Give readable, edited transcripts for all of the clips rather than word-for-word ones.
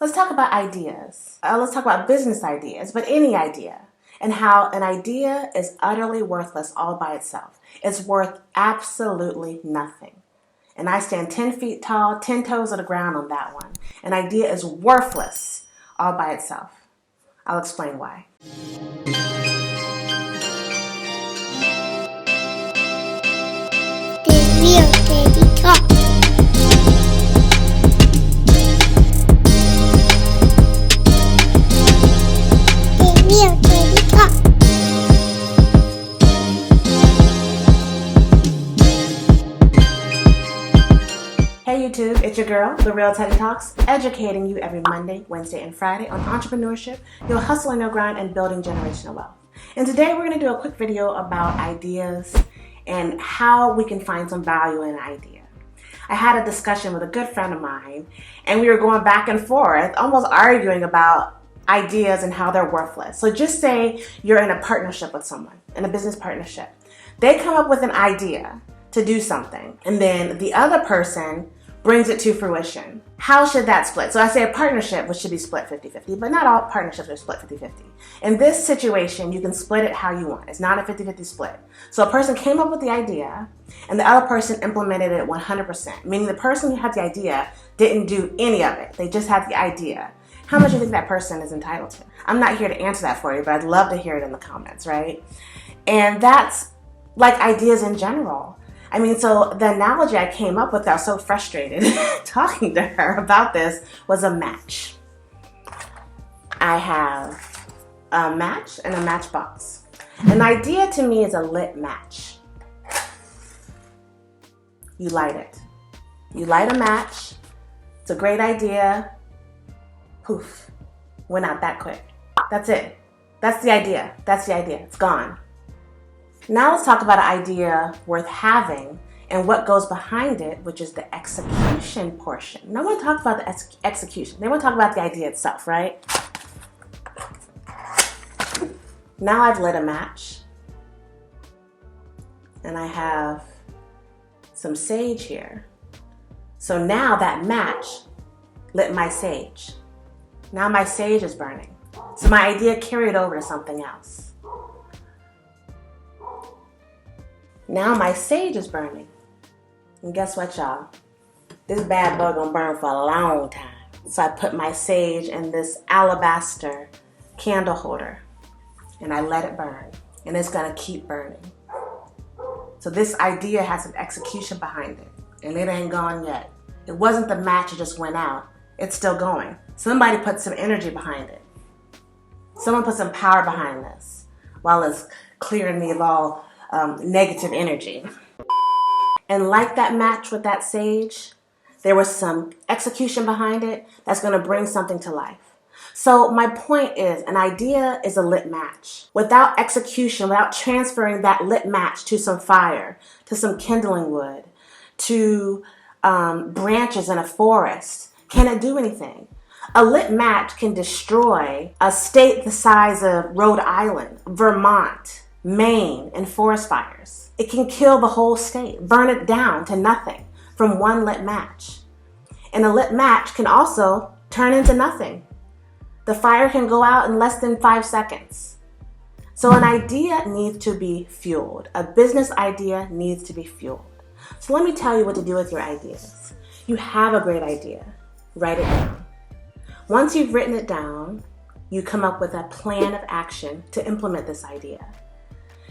Let's talk about ideas. Let's talk about business ideas, but any idea, and how an idea is utterly worthless all by itself. It's worth absolutely nothing. And I stand 10 feet tall, 10 toes to the ground on that one. An idea is worthless all by itself. I'll explain why. The real Daddy Talk. The real Daddy Talk. Hey YouTube, it's your girl, The Real Teddy Talks, educating you every Monday, Wednesday, and Friday on entrepreneurship, your hustle and your grind, and building generational wealth. And today we're going to do a quick video about ideas and how we can find some value in an idea. I had a discussion with a good friend of mine, and we were going back and forth, almost arguing about ideas and how they're worthless. So just say you're in a partnership with someone, in a business partnership. They come up with an idea to do something, and then the other person brings it to fruition. How should that split? So I say a partnership, which should be split 50-50, but not all partnerships are split 50-50. In this situation, you can split it how you want. It's not a 50-50 split. So a person came up with the idea, and the other person implemented it 100%, meaning the person who had the idea didn't do any of it. They just had the idea. How much do you think that person is entitled to? I'm not here to answer that for you, but I'd love to hear it in the comments, right? And that's like ideas in general. I mean, so the analogy I came up with, I was so frustrated talking to her about this, was a match. I have a match and a matchbox. An idea to me is a lit match. You light it. You light a match. It's a great idea. Poof. Went out that quick. That's it. That's the idea. That's the idea. It's gone. Now let's talk about an idea worth having and what goes behind it, which is the execution portion. No one talks about the execution. They want to talk about the idea itself, right? Now I've lit a match, and I have some sage here. So now that match lit my sage. Now my sage is burning. So my idea carried over to something else. Now my sage is burning. And guess what, y'all? This bad boy gonna burn for a long time. So I put my sage in this alabaster candle holder, and I let it burn. And it's gonna keep burning. So this idea has some execution behind it, and it ain't gone yet. It wasn't the match that just went out. It's still going. Somebody put some energy behind it. Someone put some power behind this while it's clearing me of all negative energy. And like that match with that sage, there was some execution behind it that's going to bring something to life. So my point is, an idea is a lit match. Without execution, without transferring that lit match to some fire, to some kindling wood, to branches in a forest, can it do anything? A lit match can destroy a state the size of Rhode Island, Vermont, Maine, and forest fires. It can kill the whole state, burn it down to nothing from one lit match. And a lit match can also turn into nothing. The fire can go out in less than 5 seconds. So an idea needs to be fueled. A business idea needs to be fueled. So let me tell you what to do with your ideas. You have a great idea. Write it down. Once you've written it down, you come up with a plan of action to implement this idea.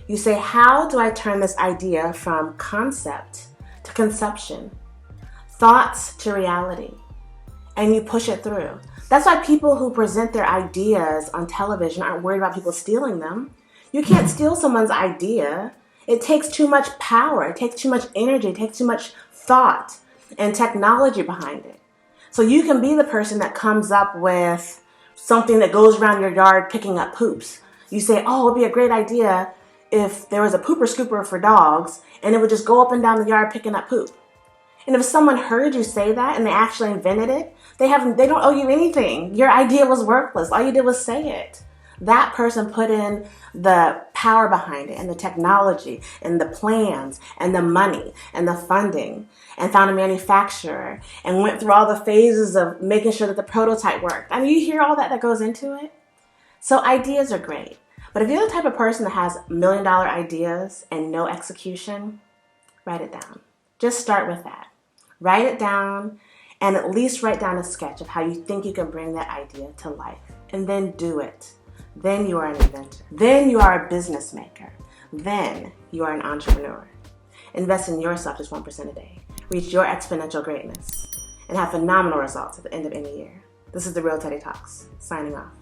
You say, how do I turn this idea from concept to conception, thoughts to reality? And you push it through. That's why people who present their ideas on television aren't worried about people stealing them. You can't steal someone's idea. It takes too much power. It takes too much energy. It takes too much thought and technology behind it. So you can be the person that comes up with something that goes around your yard picking up poops. You say, oh, it would be a great idea if there was a pooper scooper for dogs, and it would just go up and down the yard picking up poop. And if someone heard you say that and they actually invented it, they don't owe you anything. Your idea was worthless. All you did was say it. That person put in the power behind it and the technology and the plans and the money and the funding and found a manufacturer and went through all the phases of making sure that the prototype worked. I mean, you hear all that goes into it. So ideas are great. But if you're the type of person that has $1 million ideas and no execution, write it down. Just start with that. Write it down and at least write down a sketch of how you think you can bring that idea to life. And then do it. Then you are an inventor. Then you are a business maker. Then you are an entrepreneur. Invest in yourself just 1% a day. Reach your exponential greatness and have phenomenal results at the end of any year. This is The Real Teddy Talks, signing off.